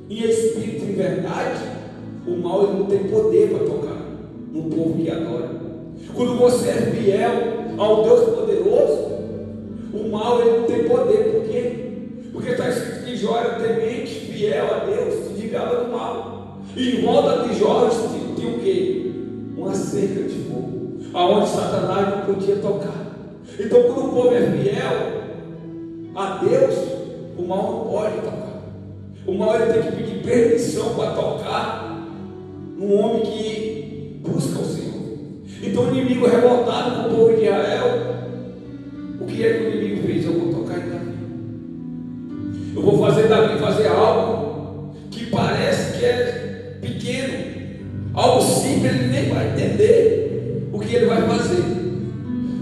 em espírito e em verdade, o mal ele não tem poder para tocar no povo que adora. Quando você é fiel ao Deus poderoso, o mal ele não tem poder. Por quê? Porque está escrito que Jó era temente, fiel a Deus, se desviava do mal. E em volta de Jó tinha o quê? Uma cerca de fogo, aonde Satanás não podia tocar. Então, quando o povo é fiel a Deus, o mal não pode tocar. O mal ele tem que pedir permissão para tocar num homem que busca o Senhor. Então, o inimigo revoltado com o povo de Israel, o que é que o inimigo fez? Eu vou tocar em Davi. Eu vou fazer Davi fazer algo que parece que é pequeno, algo simples, ele nem vai entender o que ele vai fazer,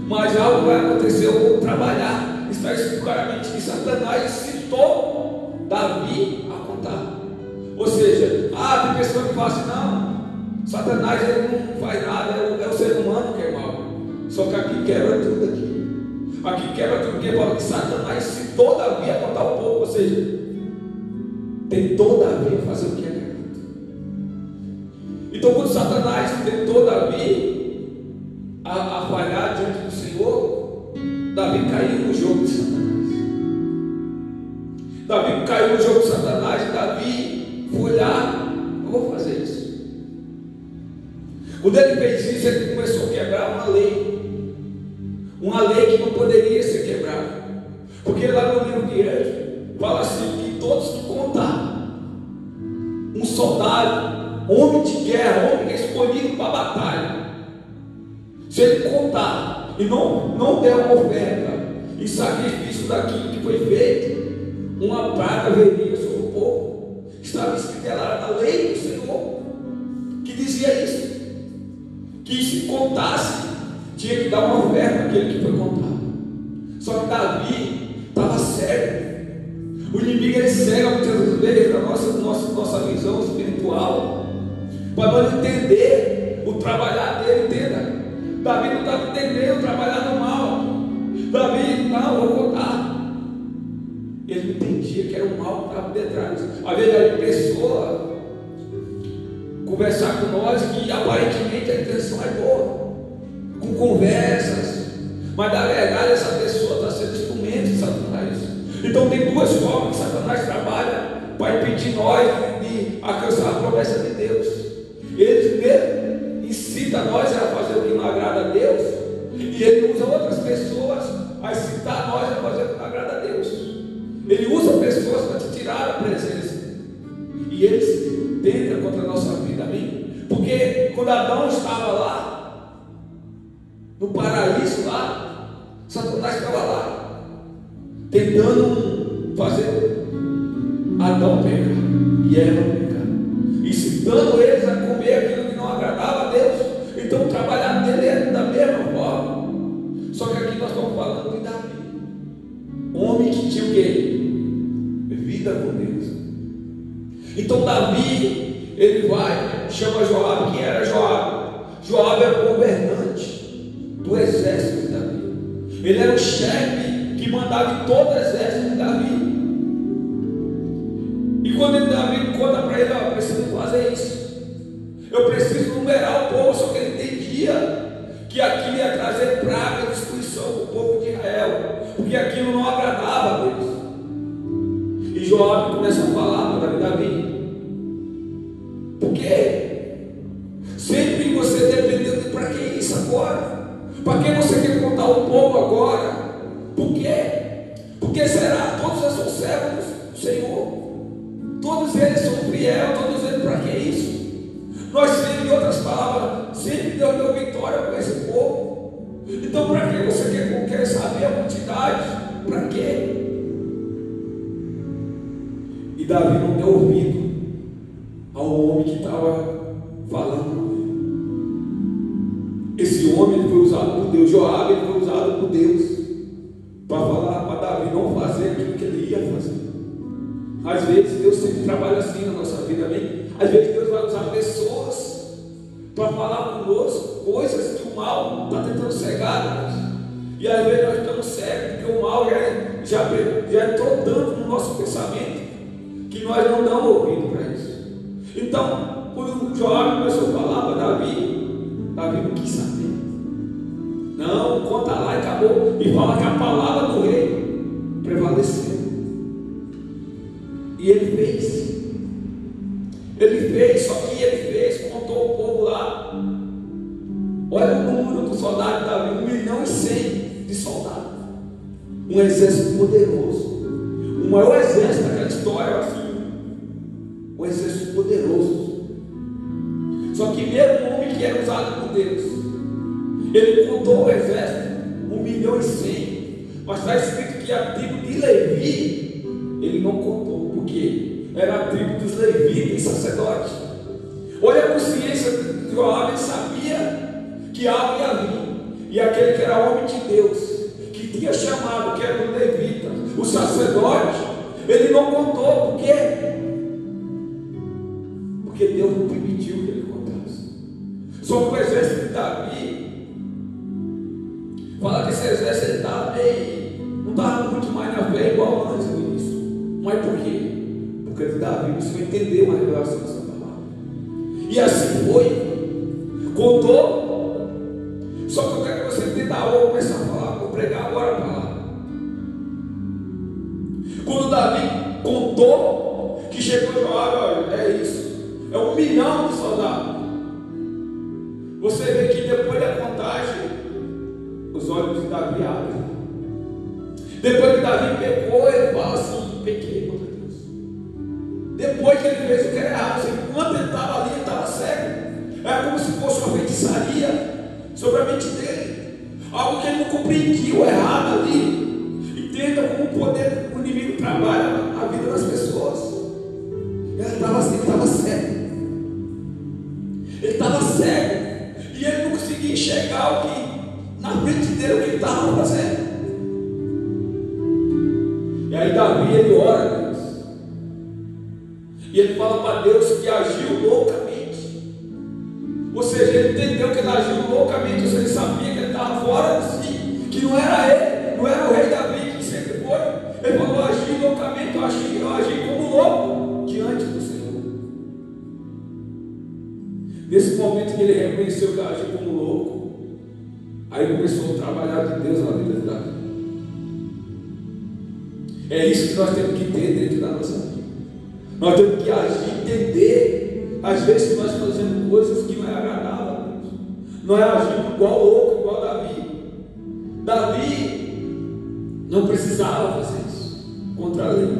mas algo vai acontecer. Eu vou trabalhar. Está escrito claramente que Satanás incitou Davi a contar. Ou seja, tem pessoas que falam assim: não, Satanás ele não faz nada, é o ser humano que é mau. Só que aqui quebra tudo aqui. Aqui quebra tudo, porque fala que Satanás incitou Davi a contar o povo. Ou seja, tentou Davi a fazer o que é errado. Então, quando Satanás tentou Davi a falhar diante do Senhor, Davi caiu no jogo de Satanás. Davi caiu no jogo de Satanás e Davi foi lá: eu vou fazer isso. Quando ele fez isso, ele começou a quebrar uma lei que não poderia ser quebrada, porque lá no livro de Êxodo fala assim que todos que contar um soldado, homem de guerra, homem que é escolhido para a batalha, se ele contar e não der uma oferta em sacrifício daquilo que foi feito, uma praga viria sobre o povo. Estava escrito lá na lei do Senhor que dizia isso, que se contasse tinha que dar uma oferta àquele que foi contado. Só que Davi estava cego. O inimigo ele cega muitas vezes a nossa visão espiritual, para nós entender o trabalhar dele. Entenda, Davi não estava entendendo o trabalhar do mal. Davi, não, vou contar. Ele não entendia que era o mal que estava por detrás. Às vezes a pessoa conversar com nós que aparentemente a intenção é boa, com conversas, mas na verdade essa pessoa está sendo instrumento de Satanás. Então tem duas formas que Satanás trabalha para impedir nós de alcançar a promessa de Deus. Ele primeiro incita nós a fazer o que não agrada a Deus, e ele usa outras pessoas a incitar nós a fazer o que não agrada a Deus. Ele usa pessoas para te tirar da presença, e ele tenta contra a nossa vida, amém? Porque quando Adão estava lá no paraíso, lá Satanás estava lá tentando fazer Adão pecar e Eva pecar, incitando eles a comer aquilo que não agradava a Deus. Então o trabalhar dele é da mesma forma. Só que aqui nós estamos falando de Davi, homem que tinha o quê? Vida com Deus. Então Davi, ele vai, chama Joabe. Quem era Joabe? Joabe era o governante do exército de Davi. Ele era o chefe que mandava em todo o exército de Davi. E quando Davi conta para ele: eu preciso fazer isso, eu preciso numerar o povo. Só que ele entendia que aquilo ia trazer praga e destruição para o povo de Israel, porque aquilo não agradava a Deus. E Joabe começa a falar para Davi: por quê? Sempre você dependeu de para que isso agora? Para que você quer contar o povo agora? Por quê? Porque será? Todos eles são servos do Senhor, todos eles são fiéis, todos eles para que isso? Nós sempre, em outras palavras, sempre Deus deu vitória para esse povo. Então para que você quer saber a quantidade? Para quê? E Davi não deu ouvido ao homem que estava falando com ele. Esse homem ele foi usado por Deus. Joabe ele foi usado por Deus para falar para Davi não fazer aquilo que ele ia fazer. Às vezes Deus sempre trabalha assim na nossa vida, amém? Às vezes Deus vai usar pessoas para falar conosco coisas que o mal está tentando cegar nós. E às vezes nós estamos cegos, porque o mal já entrou tanto no nosso pensamento que nós não damos ouvido para isso. Então, quando Joabe começou a falar para Davi não quis saber. Não, conta lá e acabou. E fala que a palavra do rei prevaleceu. E ele fez. Só que ele fez, contou o povo lá. Olha o número do soldado de Davi, 1.100.000 de soldados. Um exército poderoso. O maior exército daquela história, assim. Um exército poderoso. Só que mesmo um homem que era usado por Deus, ele contou o exército, 1.100.000. Mas está escrito que a tribo de Levi, ele não contou, porque era a tribo dos levitas e sacerdotes. Olha a consciência de Joabe, ele sabia que algo ia vir, e aquele que era homem de Deus, que tinha chamado, que era o levita, o sacerdote, ele não contou, por quê? Porque Deus não permitiu que ele contasse. Só que o exército de Davi, fala que esse exército estava não estava muito mais na fé igual antes do início. Mas por quê? Porque de Davi precisou entender uma revelação dessa palavra. E assim foi. Contou. Só que eu quero que você entenda hoje, começar a falar, vou pregar agora a palavra. Quando Davi contou, que chegou Joabe, olha, é isso. É 1 milhão de soldados. Você vê que depois da contagem, os olhos de Davi abrem. Depois que Davi pecou, ele fala assim: pequei contra Deus. Depois que ele fez o que era errado, enquanto ele estava ali, ele estava cego. Era como se fosse uma feitiçaria sobre a mente dele. Algo que ele não compreendia, o errado ali. Entenda como o poder do inimigo trabalha na vida das pessoas. Ele estava assim, ele estava cego. Ele estava cego. E ele não conseguia enxergar o que na frente dele, o que ele estava fazendo. E aí Davi, ele ora a Deus. E ele fala para Deus que agiu loucamente. Ou seja, ele entendeu que ele agiu loucamente. Ou seja, ele sabia que ele estava fora de si. Que não era ele, não era o rei Davi que sempre foi. Ele falou: eu agi loucamente, eu agi como louco diante do Senhor. Nesse momento que ele reconheceu que agiu como louco, aí começou a trabalhar de Deus na vida de Davi. É isso que nós temos que ter dentro da nossa vida. Nós temos que agir, entender. Às vezes que nós fazemos coisas que não é agradável a Deus. Não é agir igual louco, igual Davi. Davi não precisava fazer isso contra a lei.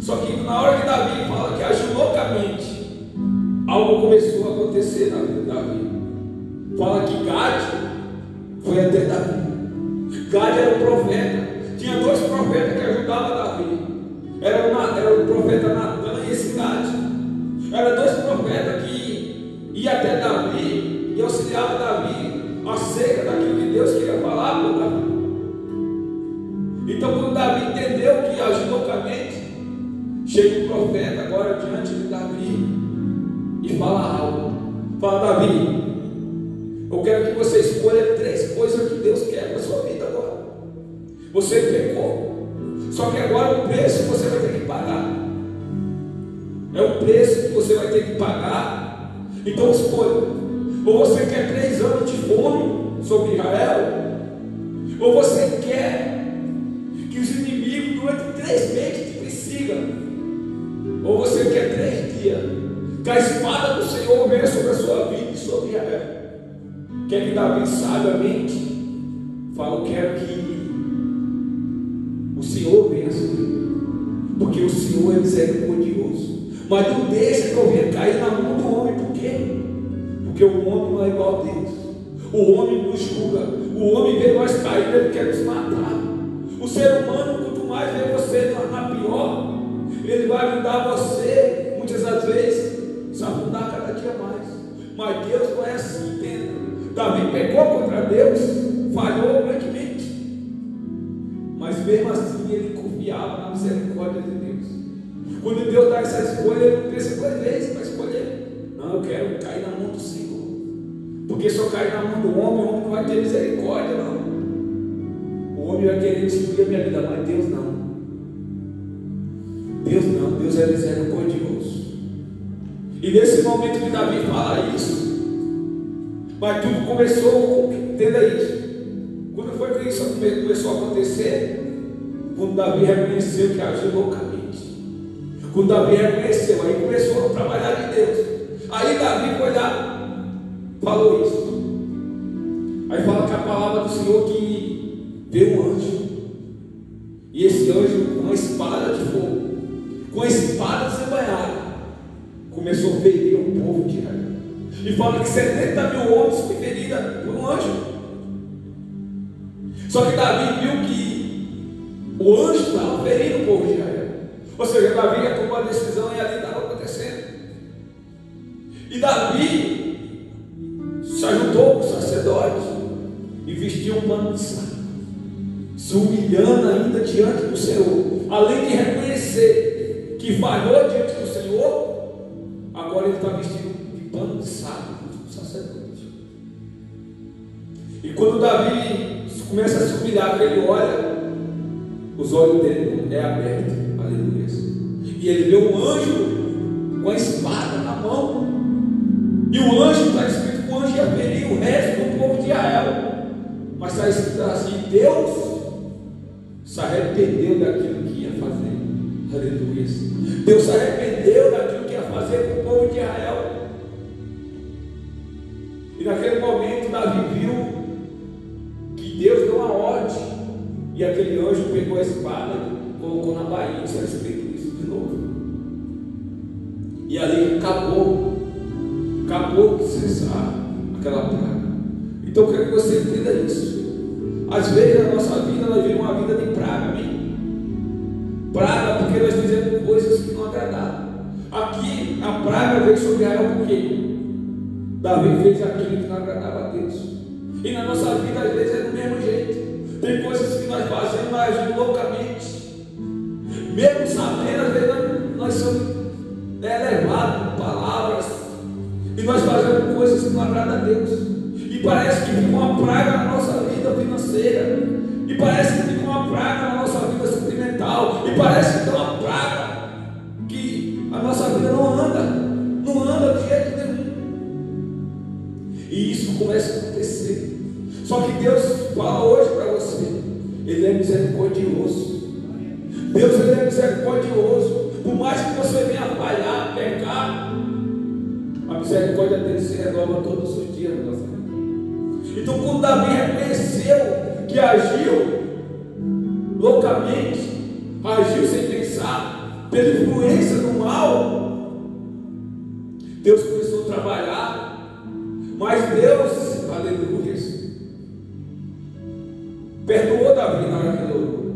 Só que na hora que Davi fala que agiu loucamente, algo começou a acontecer na vida de Davi. Fala que Gade foi até Davi. Gade era um profeta. Tinha 2 profetas que ajudavam Davi. Era o profeta Natan e esse Gade. Eram 2 profetas que iam até Davi e auxiliavam Davi acerca daquilo que Deus queria falar para Davi. Então, quando Davi entendeu que agiu loucamente, chega o profeta agora diante de Davi e fala algo. Fala: Davi, eu quero que você escolha 3 coisas que Deus quer para a sua vida agora. Você pecou, só que agora o preço você vai ter que pagar. É o preço que você vai ter que pagar. Então escolha. Ou você quer 3 anos de fome sobre Israel, ou você quer que os inimigos durante 3 meses te persigam, ou você quer 3 dias que a espada do Senhor venha sobre a sua vida e sobre Israel. Quer que Davi sabiamente fala: eu quero que o Senhor venha sobre mim, porque o Senhor é misericordioso. Mas não deixa que eu venha cair na mão do homem. Por quê? Porque o homem não é igual a Deus. O homem nos julga. O homem vê nós cair, ele quer nos matar. O ser humano, quanto mais vê você na pior, ele vai ajudar você, muitas das vezes, se afundar cada dia mais. Mas Deus não é assim, entenda. Davi pecou contra Deus, falhou grandemente, mas mesmo assim ele confiava na misericórdia de Deus. Quando Deus dá essa escolha, ele não pensa 2 vezes para escolher. Não, eu quero cair na mão do Senhor, porque se eu cair na mão do homem, o homem não vai ter misericórdia, não. O homem vai querer destruir a minha vida, mas Deus não. Deus não, Deus é misericordioso. E nesse momento que Davi fala isso, mas tudo começou, entenda isso. Quando foi que isso começou a acontecer? Quando Davi reconheceu que agiu loucamente. Quando Davi reconheceu, aí começou a trabalhar de Deus. Aí Davi foi lá, falou isso. Aí fala que a palavra do Senhor que veio um anjo. E esse anjo com uma espada de fogo, com a espada desembainhada, começou a ferir o povo de Israel. E fala que 70 mil homens foi ferida por um anjo. Só que Davi viu que o anjo estava ferindo o povo de Israel. Ou seja, Davi já tomou a decisão e ali estava acontecendo. E Davi se ajuntou com os sacerdotes e vestiu um pano de saco, se humilhando ainda diante do Senhor. Além de reconhecer que falhou diante do Senhor, agora ele está vestido de pano de saco do sacerdote. E quando Davi começa a se humilhar, ele olha, os olhos dele é aberto, aleluia. E ele vê um anjo com a espada na mão. E o anjo, está escrito que o anjo ia ferir o resto do povo de Israel. Mas está escrito assim: Deus se arrependeu daquilo que ia fazer. Aleluia. Deus se arrependeu daquilo que ia fazer com o povo de Israel. E naquele momento Davi viu que Deus deu uma ordem. E aquele anjo pegou a espada e colocou na bainha. Está escrito isso de novo. E ali acabou de cessar aquela praga. Então eu quero que você entenda isso. Às vezes na nossa vida nós vivemos uma vida de praga, amém? Praga porque nós fizemos coisas que não agradaram. Aqui a praga veio sobre Israel porque Davi fez aquilo que não agradava a Deus. E na nossa vida às vezes é do mesmo jeito. Tem coisas que nós fazemos, nós agimos loucamente. Mesmo sabendo, às vezes nós somos levados por palavras. E nós fazemos coisas que não agradam a Deus. E parece que fica uma praga na nossa vida financeira. E parece que fica uma praga na nossa vida sentimental. E parece que tem uma praga que a nossa vida não anda de jeito nenhum. E isso começa a acontecer. Só que Deus fala hoje para você: Ele é misericordioso. Deus, Ele é misericordioso. Por mais que você venha falhar, pecar, a misericórdia dele se renova todos os dias na nossa vida. Então, quando Davi reconheceu que agiu loucamente, agiu sem pensar, pela influência do mal, Deus começou a trabalhar. Mas Deus, aleluia, perdoou Davi na hora que ele orou.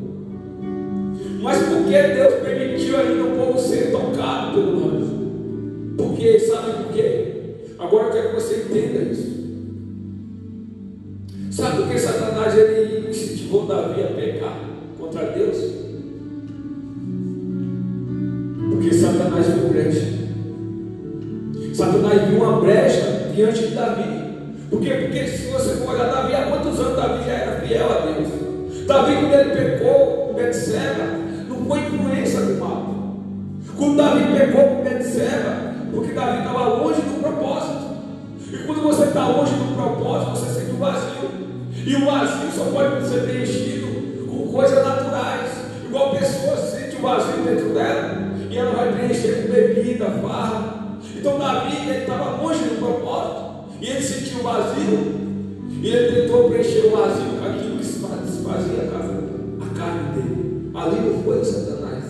Mas por que Deus permitiu ainda o povo ser tocado pelo anjo? Porque, sabe por quê? Agora eu quero que você entenda isso. Sabe por que Satanás ele incentivou Davi a pecar contra Deus? Porque Satanás viu brecha. Satanás viu uma brecha diante de Davi. Por quê? Porque se você for olhar Davi, há quantos anos Davi já era fiel a Deus? Davi, quando ele pecou com Betseba, não foi influência do mal. Quando Davi pecou com Betseba, porque Davi estava longe do propósito. E quando você está longe do propósito, você sente um vazio. E o vazio só pode ser preenchido com coisas naturais. Igual a pessoa sente um vazio dentro dela e ela vai preencher com bebida, farra. Então Davi, ele estava longe do propósito. E ele sentiu o vazio. E ele tentou preencher o vazio com aquilo que desfazia a carne dele. Ali não foi o Satanás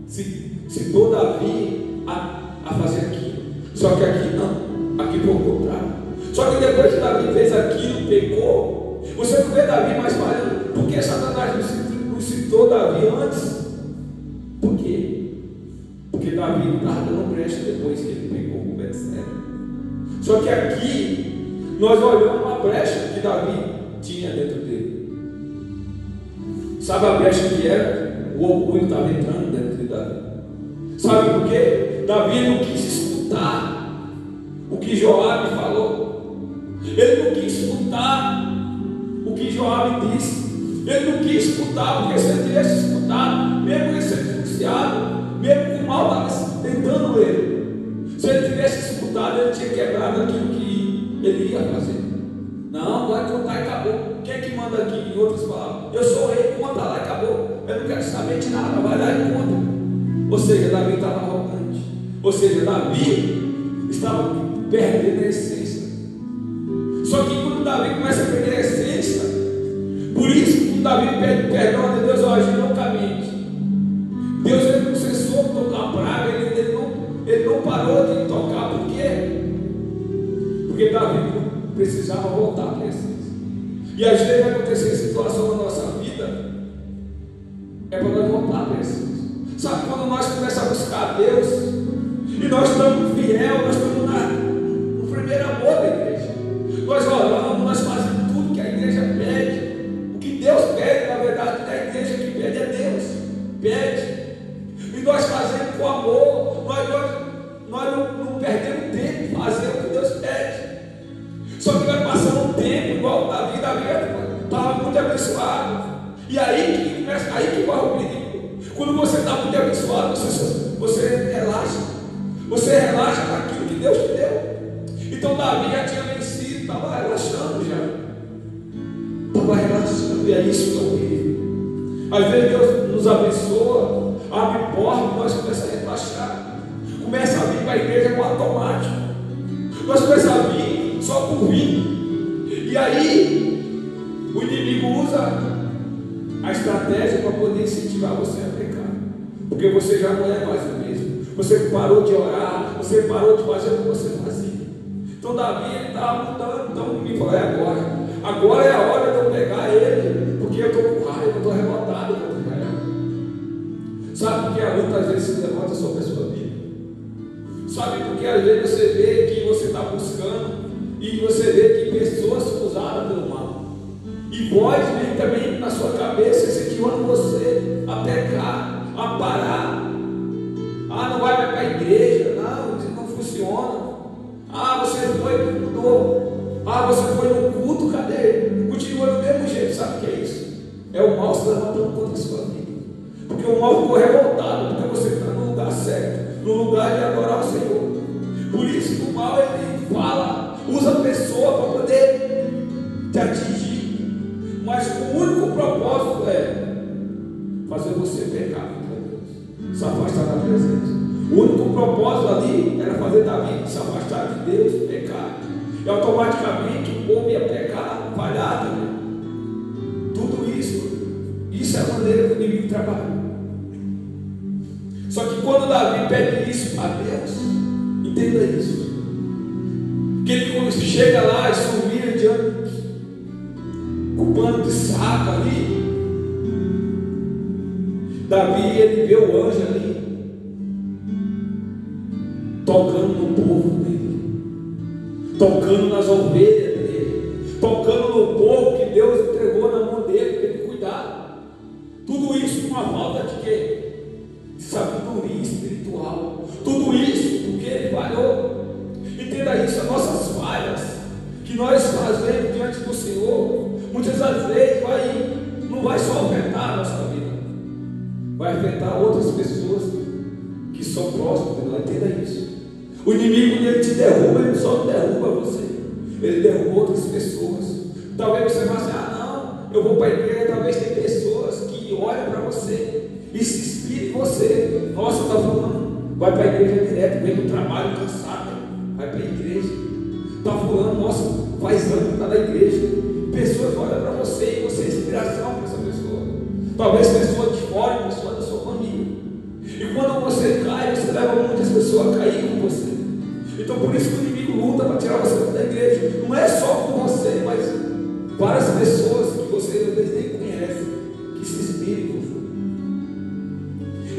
que citou Davi a fazer aquilo. Só que aqui não. Aqui foi o contrário. Só que depois que Davi fez aquilo, pecou, você não vê Davi mais falhando. Por que Satanás não citou Davi antes? Por quê? Porque Davi não estava dando brecha depois que ele pecou com Betseba. Só que aqui nós olhamos uma brecha que Davi tinha dentro dele. Sabe a brecha que era? O orgulho estava entrando dentro de Davi. Sabe por quê? Davi não quis escutar o que Joabe falou. Ele não quis escutar o que Joabe disse. Ele não quis escutar, porque se ele tivesse escutado, mesmo ele sendo denunciado, mesmo o mal estava tentando ele. Se ele tivesse escutado, ele tinha quebrado aquilo que ele ia fazer. Não, vai contar e acabou. Quem é que manda aqui? Em outras palavras, eu sou o rei, conta lá e acabou. Eu não quero saber de nada, vai lá e conta. Ou seja, Davi estava arrogante. Ou seja, Davi estava perdendo a essência. Só que quando Davi começa a perder a essência, por isso, quando Davi pede perdão a Deus, eu agi loucamente. Deus ele não cessou de tocar a praga, ele não parou de tocar. Por quê? Porque Davi precisava voltar para a essência. E às vezes vai acontecer situação na nossa vida, é para nós voltar para a essência. Sabe, quando nós começamos a buscar Deus, e nós estamos fiel, nós estamos no primeiro amor da igreja. Nós oramos, nós fazemos tudo que a igreja pede. O que Deus pede, na verdade, não é a igreja que pede, é Deus. Pede. E nós fazemos com amor, nós não perdemos tempo em fazer o que Deus pede. Só que vai passar um tempo, igual Davi estava muito abençoado. E aí que vai o perigo. Quando você está muito abençoado, você relaxa. Você relaxa naquilo que Deus te deu. Então Davi já tinha vencido, estava relaxando já. Estava relaxando, e é isso que eu queria. Às vezes Deus nos abençoa, abre porta, nós começamos a relaxar. Começa a vir para a igreja com automático. Nós começamos a vir só por vir. E aí, o inimigo usa a estratégia para poder incentivar você a pecar. Porque você já não é mais o mesmo. Você parou de orar, você parou de fazer o que você fazia. Então Davi ele estava mudando. Então o inimigo falou: é agora. Agora é a hora de eu pegar ele. Porque eu estou com raiva, eu estou revoltado contra ele. Sabe por que a luta às vezes se levanta sobre a sua vida? Sabe por que às vezes você vê que você está buscando e você vê que pessoas são usadas pelo mal? E voz vem também na sua cabeça, incentivando você a pecar, a parar. Ah, não vai mais para a igreja. Não, isso não funciona. Ah, você foi, mudou. Ah, você foi no culto, cadê? Continua do mesmo jeito. Sabe o que é isso? É o mal se levantando contra a sua vida. Porque o mal ficou revoltado, porque você está no lugar certo, no lugar de adorar o Senhor. Por isso que o mal ele fala, usa a pessoa para poder te atingir. Mas o único propósito é fazer você pecar contra Deus, se afastar da presença. O único propósito ali era fazer Davi se afastar de Deus, pecar. E automaticamente o povo ia pecar, falhar também. Tudo isso é a maneira que o inimigo trabalha. Só que quando Davi pede isso a Deus, entenda isso. Que ele quando chega lá e se humilha diante com o pano de saco ali, Davi ele vê o anjo ali tocando no povo dele, tocando nas ovelhas dele, tocando no povo que Deus entregou na mão dele para ele cuidar. Tudo isso com uma falta de quê? De sabedoria espiritual. Tudo isso porque ele falhou. Entenda isso, as nossas falhas que nós fazemos diante do Senhor, muitas das vezes não vai só afetar a nossa vida, vai afetar outras pessoas que são próximas de nós. Entenda isso. O inimigo, ele te derruba, ele só não derruba você, ele derruba outras pessoas. Talvez você fale assim: ah não, eu vou para a igreja. Talvez tem pessoas que olham para você e se inspiram em você. Nossa, está falando, vai para a igreja direto, vem do trabalho cansado, vai para a igreja. Está falando, nossa, faz anos que está na igreja. Pessoas olham para você e você é inspiração para essa pessoa. Talvez pessoas de fora, pessoas da sua família. E quando você cai, você leva muitas pessoas a cair com você. Então por isso que o inimigo luta para tirar você da igreja. Não é só por você, mas várias pessoas que você às vezes nem conhece, que se inspiram em você.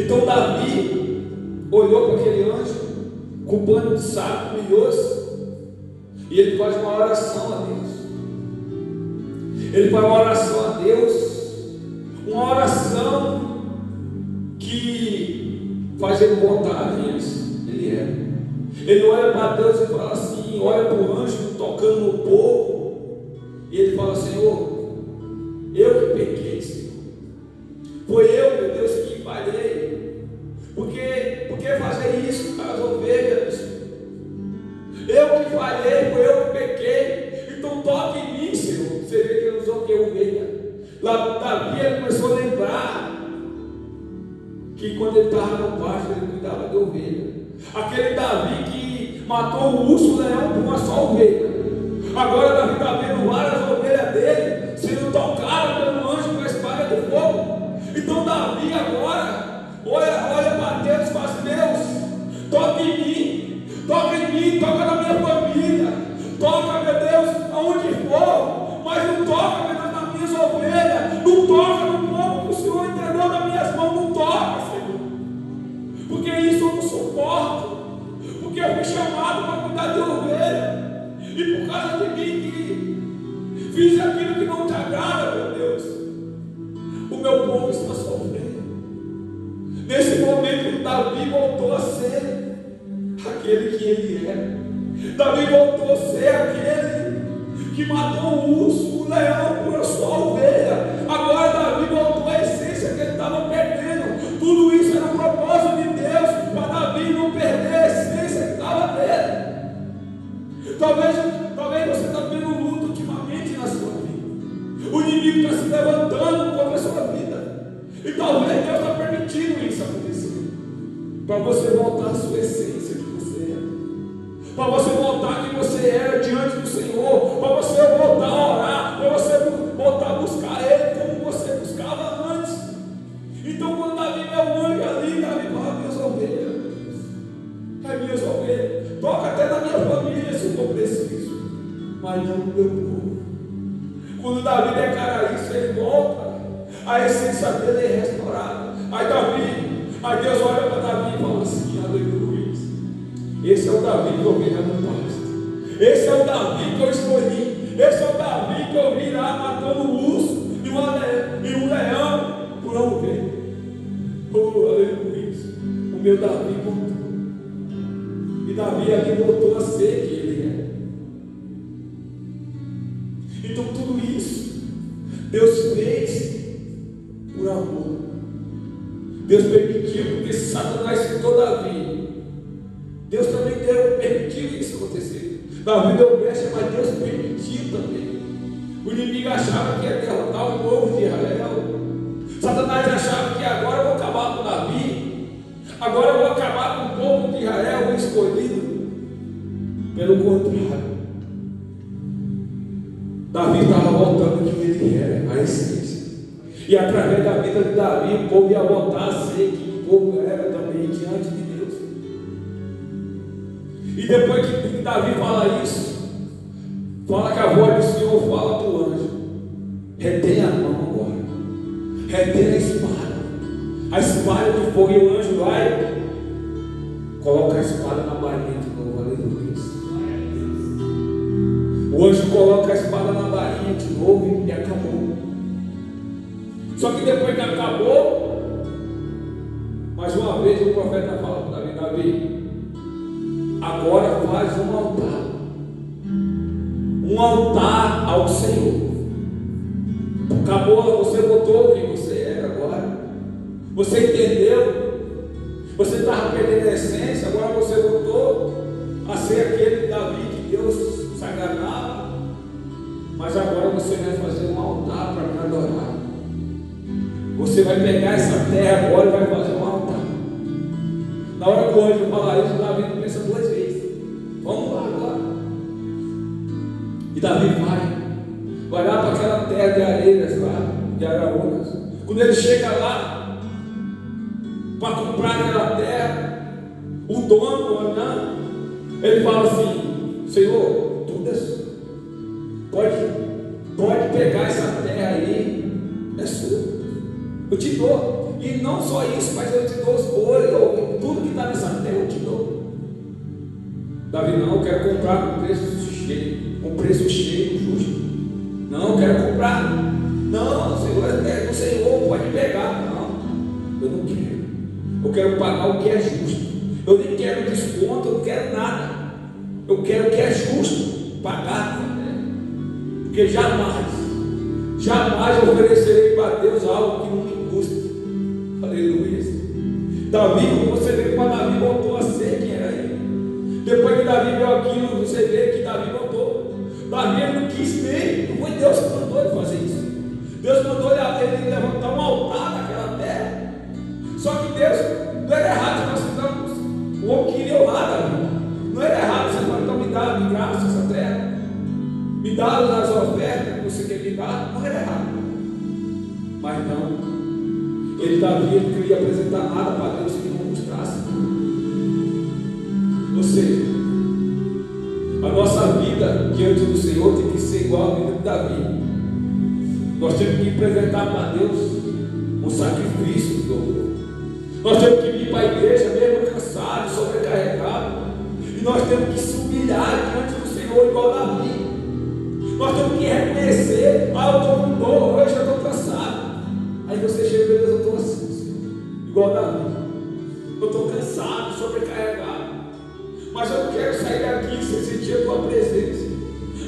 Então Davi olhou para aquele anjo com pano de saco, humilhou-se, e ele faz uma oração a Deus. Ele faz uma oração a Deus, uma oração que faz ele voltar a Deus. Ele olha para Deus e fala assim, olha para o anjo tocando no povo, e ele fala: Senhor, eu que pequei, Senhor. Foi eu, meu Deus, que falhei. Porque falhei, foi eu que pequei. Então toque em mim, Senhor. Você vê que ele usou o que? Ovelha. Lá Davi ele começou a lembrar que quando ele estava no pasto, ele cuidava de ovelha. Aquele Davi que matou o urso, o leão com uma só ovelha. Agora Davi está vendo várias ovelhas dele sendo tocadas pelo anjo com a espada de fogo. Então Davi agora olha para Deus e fala assim: Deus, toca em mim, toca na minha família, toca, meu Deus, aonde for, mas não toca, meu Deus, nas minhas ovelhas, não toca no povo que o Senhor entregou nas minhas mãos, não toca, Senhor, porque isso eu não suporto, porque eu fui chamado para cuidar de ovelha, e por causa de mim que fiz aquilo que não te agrada, meu Deus, o meu povo está sofrendo. Nesse momento Davi voltou a ser aquele que ele era. Davi voltou a ser aquele que matou o urso, o leão por a sua ovelha. Agora Davi voltou à essência que ele estava perdendo. Tudo isso era um propósito de Deus para Davi não perder a essência que estava dele. Talvez você está tendo luto ultimamente na sua vida. O inimigo está se levantando contra a sua vida. E talvez Deus está permitindo isso acontecer, para você voltar à sua essência que você é, para você voltar que você era diante do Senhor, para você voltar a orar, para você voltar a buscar Ele como você buscava antes. Então quando Davi vê o anjo ali, Davi fala: minhas ovelhas, é minhas ovelhas, toca até na minha família se for preciso, mas não no meu povo. Quando Davi declara isso, ele volta, a essência dele é restaurada. Aí Deus olha para Davi e fala assim: aleluia, esse é o Davi que eu vi lá no pasto, esse é o Davi que eu escolhi, esse é o Davi que eu vi lá matando um urso e um leão por uma ovelha. Oh, aleluia, o meu Davi voltou, e Davi ali voltou a ser quem ele é. Então tudo isso Deus fez por amor. Deus permitiu, porque Satanás citou Davi. Deus também permitiu isso acontecer. Davi deu brecha, mas Deus permitiu também. O inimigo achava que ia derrotar o povo de Israel. Satanás achava que agora eu vou acabar com Davi, agora eu vou acabar com o povo de Israel, o escolhido. Pelo contrário, Davi estava voltando quem ele era, a essência. E através da vida de Davi, o povo ia voltar a ser quem o povo era também diante de Deus. E depois que Davi fala isso, fala que a voz do Senhor fala para o anjo: retém a mão agora, retém a espada de fogo. E o anjo vai, coloca a espada na bainha de novo, aleluia. O anjo coloca a espada na bainha de novo e acabou. Só que depois que acabou, mais uma vez o profeta fala para Davi: Davi, agora faz um altar ao Senhor. Acabou, você botou quem você era agora, você entendeu, você estava perdendo a essência, agora você voltou a ser aquele Davi que Deus se agradava, mas agora você vai fazer um altar para me adorar. Você vai pegar essa terra agora e vai fazer um altar. Na hora que o anjo falar isso, Davi não pensa duas vezes. Vamos lá agora. E Davi vai lá para aquela terra de areias lá, de Araúnas. Quando ele chega lá para comprar aquela terra, o dono, ele fala assim: Senhor, tudo é seu. Pode pegar essa terra aí, é sua. Eu te dou. E não só isso, mas eu te dou os bois, tudo que está nessa terra eu te dou. Davi: não, eu quero comprar com preço cheio, justo. Não, eu quero comprar. Não, Senhor, é do Senhor, pode pegar. Não, eu não quero. Eu quero pagar o que é justo. Eu nem quero desconto, eu não quero nada. Eu quero o que é justo, pagar. Porque jamais oferecerei para Deus algo que não me custe. Aleluia. Davi, como você vê, quando Davi voltou a ser quem era ele. Depois que Davi viu aquilo, você vê que Davi mandou. Davi não quis nem, não foi Deus que mandou ele fazer isso. Deus mandou ele levantar um altar naquela terra. Só que Deus, não era errado nós fizemos. O homem queria lá, Davi. Não era errado você falar, então me dá de graça essa terra. Me dá as ofertas que você quer me dar. Não era errado. Mas não. Davi, ele queria apresentar nada para Deus que não mostrasse. Ou seja, a nossa vida diante do Senhor tem que ser igual a vida de Davi. Nós temos que apresentar para Deus um sacrifício de louvor. Nós temos que vir para a igreja mesmo cansado, sobrecarregado. E nós temos que se humilhar diante do Senhor igual a Davi. Nós temos que reconhecer, eu estou com dor, hoje eu estou cansado. Aí você chega e diz, eu estou assim, Senhor, igual a Davi. Eu estou cansado, sobrecarregado. Mas eu quero sair daqui sem sentir a tua presença.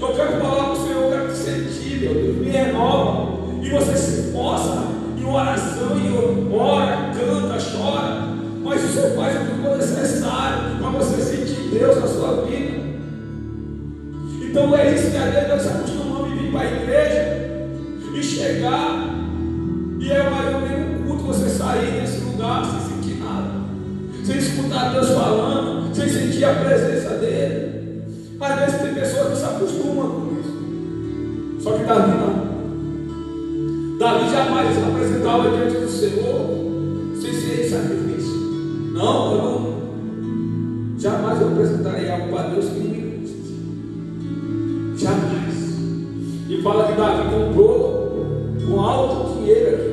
Eu quero falar com o Senhor, eu quero te sentir, meu Deus, me renova. E você se esforça em oração, e ora, canta, chora. Mas o Senhor faz o que for necessário para você sentir Deus na sua vida. Então é isso que às vezes nós acostumamos a vir para a igreja e chegar, e é mais ou menos um culto você sair desse lugar sem sentir nada, sem escutar Deus falando, sem sentir a presença dele. Às vezes tem pessoas que se acostumam com isso. Só que Davi não. Davi jamais se apresentava diante do Senhor sem ser sacrifício. Não, eu não. Jamais eu apresentarei algo para Deus que não me custe. Jamais. E fala que Davi comprou com alto dinheiro aqui,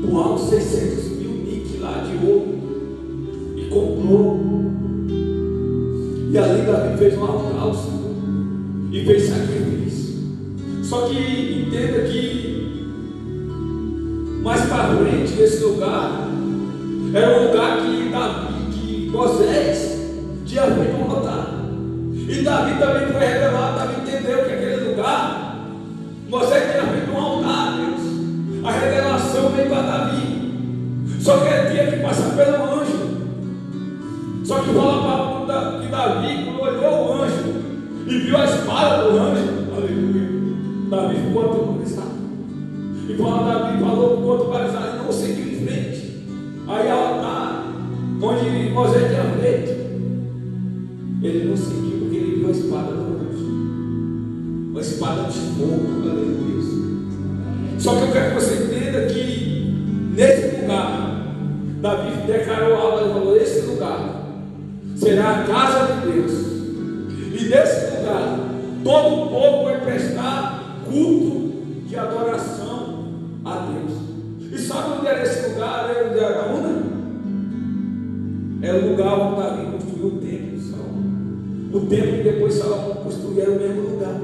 com alto 600 mil niques lá de ouro, e comprou. E ali Davi fez um altar ao Senhor e fez sacrifício. Só que entenda que mais para frente desse lugar era um lugar que Moisés tinha feito um altar. E Davi também foi revelado. Davi entendeu que aquele lugar Moisés tinha feito um altar a Deus. A revelação veio para Davi. Só que ele tinha que passar pelo anjo. Só que fala para que Davi, quando olhou o anjo e viu a espada do anjo, aleluia, Davi ficou aterrorizado. E Davi falou para o outro parizado, não seguiu em frente. Aí o altar, onde Moisés tinha feito, ele não seguiu porque ele viu a espada do anjo, uma espada de fogo, aleluia. Só que eu quero que você entenda que nesse lugar, Davi declarou algo e falou: esse lugar será a casa de Deus, e nesse lugar todo o povo vai prestar culto de adoração a Deus. E sabe onde era esse lugar? Era onde era onde? Era o lugar onde Davi construiu o templo de Salomão. O templo que depois Salomão construiu era o mesmo lugar.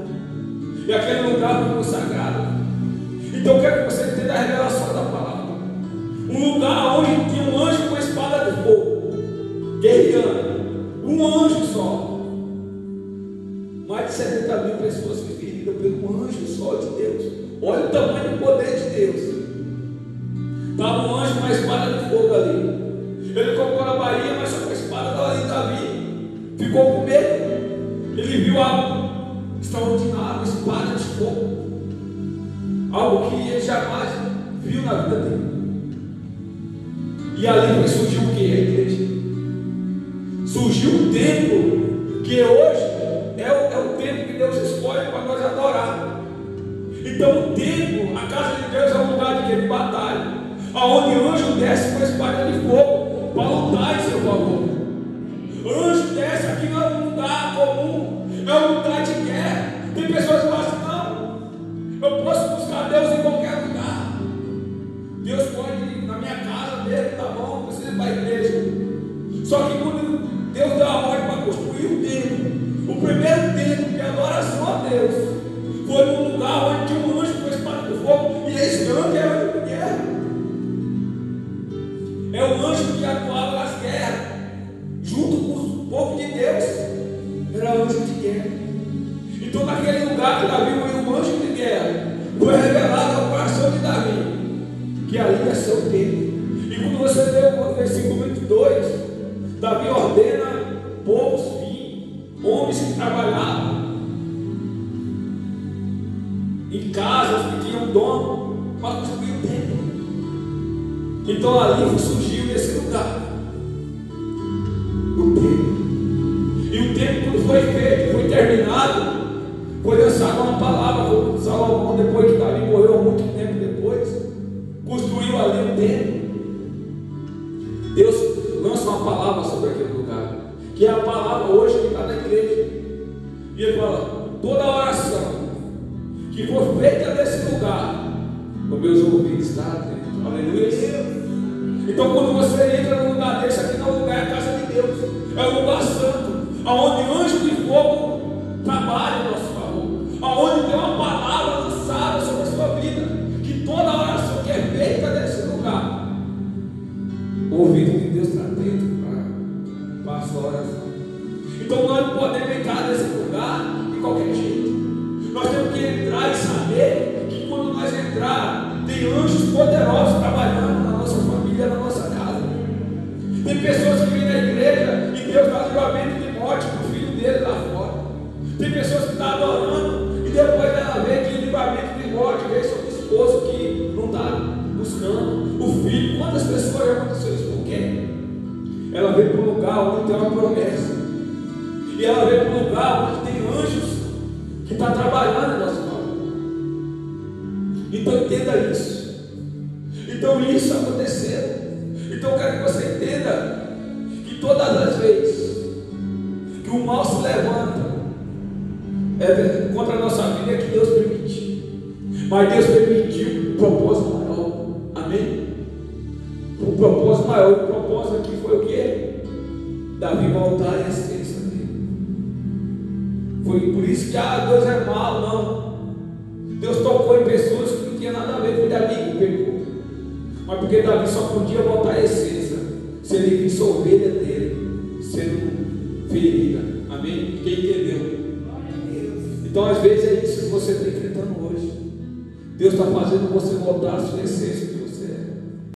E aquele lugar foi consagrado. Então eu quero que você entenda a revelação da palavra. Um lugar onde tinha um anjo com a espada de fogo, guerreando. Um anjo só. Mais de 70 mil pessoas que feriram pelo anjo só de Deus. Olha o tamanho do poder de Deus. Estava um anjo com a espada de fogo ali. Ele colocou na Bahia, mas só com a espada estava ali. Davi ficou com medo. Ele viu algo extraordinário, uma espada de fogo. Algo que ele jamais viu na vida dele. E ali surgiu o que? A igreja. Surgiu um templo que hoje é o templo que Deus escolhe para nós adorar. Então o templo, a casa de Deus, é um lugar de batalha, aonde o anjo desce com a espada de fogo para lutar em seu favor. O anjo desce aqui não é um lugar comum, é um lugar de guerra. Tem pessoas que falam assim: não, eu posso buscar Deus em qualquer lugar. Deus pode ir na minha casa mesmo, tá bom, não precisa ir para a igreja. Só que quando Deus deu a ordem para construir o templo, o primeiro templo de adoração a Deus foi num lugar onde tinha um anjo com a espada de fogo, e esse anjo era o anjo de guerra. É o anjo que atuava nas guerras, junto com o povo de Deus, era anjo de guerra. Então naquele lugar que Davi viu um anjo de guerra, foi revelado ao coração de Davi, que ali ia ser o templo. E quando você lê o versículo 22, Davi ordena povos vinham, homens que trabalhavam em casas que tinham dono para construir o templo. Então ali surgiu nesse lugar o templo. E o templo, quando foi feito, foi terminado, foi lançada uma palavra. O Salomão, depois que Davi morreu, há muito tempo depois, construiu ali o templo. Deus lança uma palavra sobre aquele lugar, que é a palavra hoje que está na igreja. E ele fala: toda oração que for feita nesse lugar, os meus ouvidos estão atentos. Aleluia. Então, quando você entra num lugar desse, aqui não é o lugar, é a casa de Deus, é o lugar santo, aonde anjos de fogo trabalham ao nosso favor, aonde tem uma palavra lançada sobre a sua vida, que toda oração que é feita nesse lugar, o ouvido de Deus está atento para a sua oração. Então, nós não podemos entrar nesse lugar de qualquer jeito. Nós temos que entrar e saber que quando nós entrar, tem anjos poderosos trabalhando na nossa família, na nossa casa. Tem pessoas que vêm na igreja e Deus dá livramento de morte para o filho dele lá fora. Tem pessoas que estão adorando e depois ela vê que o livramento de morte veio sobre o esposo que não está buscando, o filho. Quantas pessoas já aconteceu isso? Por quê? Ela veio para um lugar onde tem uma promessa, e ela veio para um lugar onde tem anjos que está trabalhando em nosso favor. Então entenda isso. Então isso aconteceu. Então eu quero que você entenda que todas as vezes que o mal se levanta contra a nossa vida, é que Deus permitiu. Mas Deus permitiu um propósito maior. Amém? Um propósito maior. O propósito aqui foi o quê? Davi voltar à essência dele. Foi por isso que Deus é mau, não. Deus tocou em pessoas que não tinha nada a ver com Davi que pegou. Mas porque Davi só podia voltar à essência se ele visse a ovelha dele sendo ferida. Amém? Quem entendeu? Então às vezes é isso que você está enfrentando hoje. Deus está fazendo você voltar à sua essência.